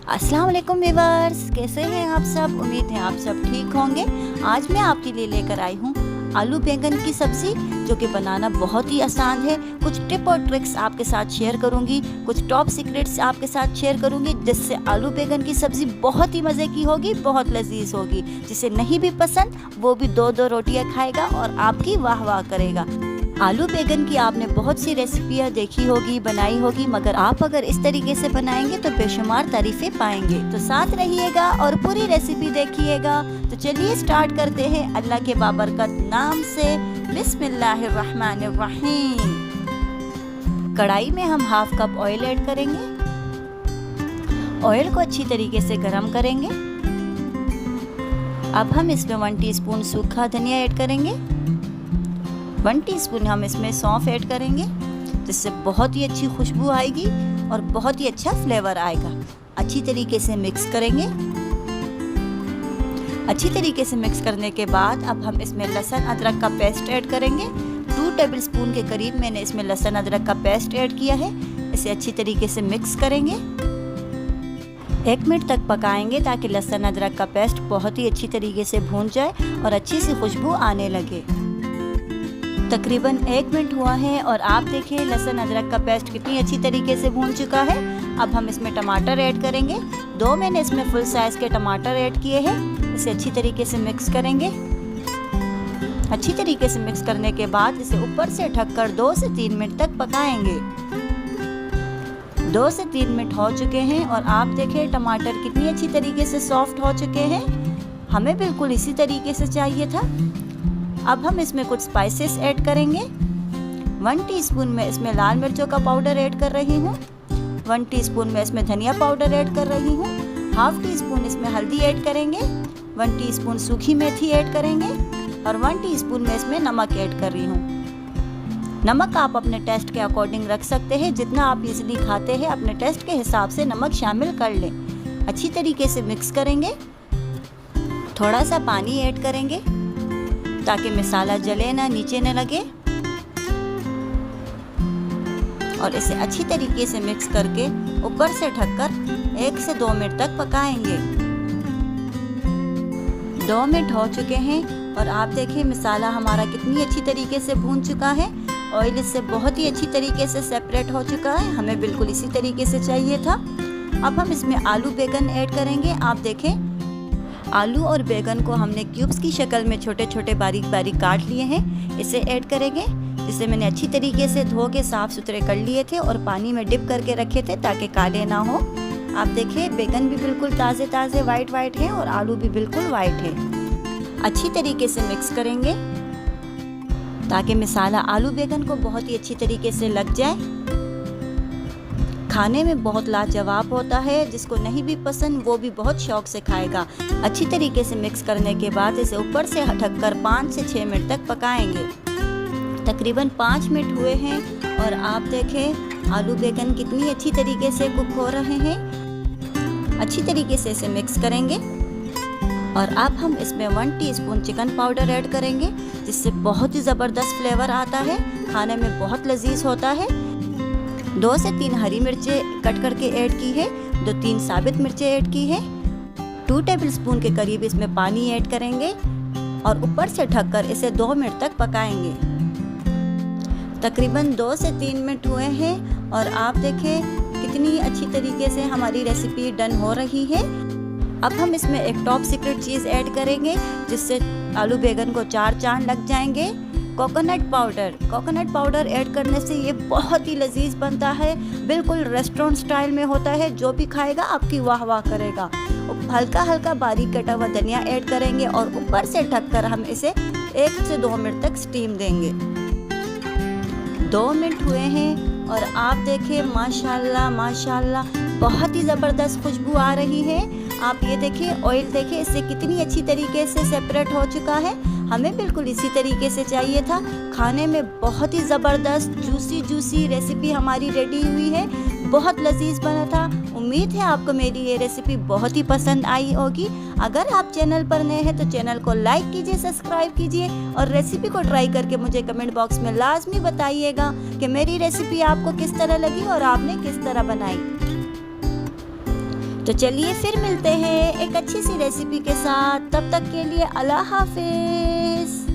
अस्सलाम वालेकुम व्यूअर्स, कैसे हैं आप सब। उम्मीद है आप सब ठीक होंगे। आज मैं आपके लिए लेकर आई हूँ आलू बैंगन की सब्ज़ी, जो कि बनाना बहुत ही आसान है। कुछ टिप और ट्रिक्स आपके साथ शेयर करूँगी, कुछ टॉप सीक्रेट्स आपके साथ शेयर करूँगी, जिससे आलू बैंगन की सब्ज़ी बहुत ही मज़े की होगी, बहुत लजीज होगी। जिसे नहीं भी पसंद वो भी दो दो रोटियाँ खाएगा और आपकी वाह वाह करेगा। आलू बैंगन की आपने बहुत सी रेसिपियाँ देखी होगी, बनाई होगी, मगर आप अगर इस तरीके से बनाएंगे तो बेशुमार तारीफें पाएंगे। तो साथ रहिएगा और पूरी रेसिपी देखिएगा। तो चलिए स्टार्ट करते हैं अल्लाह के बाबरकत नाम से। बिस्मिल्लाहिर्रहमानिर्रहीम। कढ़ाई में हम हाफ कप ऑयल ऐड करेंगे। ऑयल को अच्छी तरीके से गर्म करेंगे। अब हम इसमें 1 टीस्पून सूखा धनिया ऐड करेंगे। 1 टीस्पून हम इसमें सौंफ ऐड करेंगे, जिससे बहुत ही अच्छी खुशबू आएगी और बहुत ही अच्छा फ्लेवर आएगा। अच्छी तरीके से मिक्स करेंगे। अच्छी तरीके से मिक्स करने के बाद अब हम इसमें लहसुन अदरक का पेस्ट ऐड करेंगे। 2 टेबलस्पून के करीब मैंने इसमें लहसुन अदरक का पेस्ट ऐड किया है। इसे अच्छी तरीके से मिक्स करेंगे। 1 मिनट तक पकाएंगे ताकि लहसुन अदरक का पेस्ट बहुत ही अच्छी तरीके से भून जाए और अच्छी सी खुशबू आने लगे। तकरीबन 1 मिनट हुआ है और आप देखिए लहसुन अदरक का पेस्ट कितनी अच्छी तरीके से भून चुका है। अब हम इसमें टमाटर ऐड करेंगे। 2 मैंने इसमें फुल साइज़ के टमाटर ऐड किए हैं। इसे अच्छी तरीके से मिक्स करेंगे। अच्छी तरीके से मिक्स करने के बाद इसे ऊपर से ढककर 2 से 3 मिनट तक पकाएंगे। 2 से 3 मिनट हो चुके हैं और आप देखें टमाटर कितनी अच्छी तरीके से सॉफ्ट हो चुके हैं। हमें बिल्कुल इसी तरीके से चाहिए था। अब हम इसमें कुछ स्पाइसेस ऐड करेंगे। 1 टीस्पून में इसमें लाल मिर्चों का पाउडर ऐड कर रही हूँ। 1 टीस्पून में इसमें धनिया पाउडर ऐड कर रही हूँ। हाफ टीस्पून इसमें हल्दी ऐड करेंगे। 1 टीस्पून सूखी मेथी ऐड करेंगे और 1 टीस्पून में इसमें नमक ऐड कर रही हूँ। नमक आप अपने टेस्ट के अकॉर्डिंग रख सकते हैं। जितना आप इजली खाते हैं अपने टेस्ट के हिसाब से नमक शामिल कर लें। अच्छी तरीके से मिक्स करेंगे। थोड़ा सा पानी ऐड करेंगे ताकि मसाला जले ना, नीचे न लगे, और इसे अच्छी तरीके से मिक्स करके ऊपर से ढककर 1 से 2 मिनट तक पकाएंगे। 2 मिनट हो चुके हैं और आप देखें मसाला हमारा कितनी अच्छी तरीके से भून चुका है। ऑयल इससे बहुत ही अच्छी तरीके से सेपरेट हो चुका है। हमें बिल्कुल इसी तरीके से चाहिए था। अब हम इसमें आलू बैंगन ऐड करेंगे। आप देखें आलू और बैंगन को हमने क्यूब्स की शक्ल में छोटे छोटे बारीक बारीक काट लिए हैं। इसे ऐड करेंगे, जिसे मैंने अच्छी तरीके से धो के साफ़ सुथरे कर लिए थे और पानी में डिप करके रखे थे ताकि काले ना हो। आप देखिए बैंगन भी बिल्कुल ताज़े ताज़े वाइट वाइट है और आलू भी बिल्कुल वाइट है। अच्छी तरीके से मिक्स करेंगे ताकि मसाला आलू बैंगन को बहुत ही अच्छी तरीके से लग जाए। खाने में बहुत लाजवाब होता है। जिसको नहीं भी पसंद वो भी बहुत शौक से खाएगा। अच्छी तरीके से मिक्स करने के बाद इसे ऊपर से ढककर 5 से 6 मिनट तक पकाएंगे। तकरीबन 5 मिनट हुए हैं और आप देखें आलू बैंगन कितनी अच्छी तरीके से कुक हो रहे हैं। अच्छी तरीके से इसे मिक्स करेंगे और अब हम इसमें 1 टीस्पून चिकन पाउडर ऐड करेंगे, जिससे बहुत ही ज़बरदस्त फ्लेवर आता है। खाने में बहुत लजीज होता है। 2 से 3 हरी मिर्चें कट करके ऐड की है। 2-3 साबित मिर्चें ऐड की है। 2 टेबलस्पून के करीब इसमें पानी ऐड करेंगे और ऊपर से ढककर इसे 2 मिनट तक पकाएंगे। तकरीबन 2 से 3 मिनट हुए हैं और आप देखें कितनी अच्छी तरीके से हमारी रेसिपी डन हो रही है। अब हम इसमें एक टॉप सीक्रेट चीज़ ऐड करेंगे, जिससे आलू बैंगन को 4 चांद लग जाएंगे। कोकोनट पाउडर ऐड करने से ये बहुत ही लजीज बनता है। बिल्कुल रेस्टोरेंट स्टाइल में होता है। जो भी खाएगा आपकी वाह वाह करेगा। हल्का हल्का बारीक कटा हुआ धनिया ऐड करेंगे और ऊपर से ढककर हम इसे 1 से 2 मिनट तक स्टीम देंगे। 2 मिनट हुए हैं और आप देखिए माशाल्लाह माशाल्लाह बहुत ही ज़बरदस्त खुशबू आ रही है। आप ये देखिए ऑयल देखिए इससे कितनी अच्छी तरीके से सेपरेट हो चुका है। हमें बिल्कुल इसी तरीके से चाहिए था। खाने में बहुत ही ज़बरदस्त जूसी रेसिपी हमारी रेडी हुई है। बहुत लजीज बना था। उम्मीद है आपको मेरी ये रेसिपी बहुत ही पसंद आई होगी। अगर आप चैनल पर नए हैं तो चैनल को लाइक कीजिए, सब्सक्राइब कीजिए और रेसिपी को ट्राई करके मुझे कमेंट बॉक्स में लाजमी बताइएगा कि मेरी रेसिपी आपको किस तरह लगी और आपने किस तरह बनाई। तो चलिए फिर मिलते हैं एक अच्छी सी रेसिपी के साथ। तब तक के लिए अल्लाह हाफिज।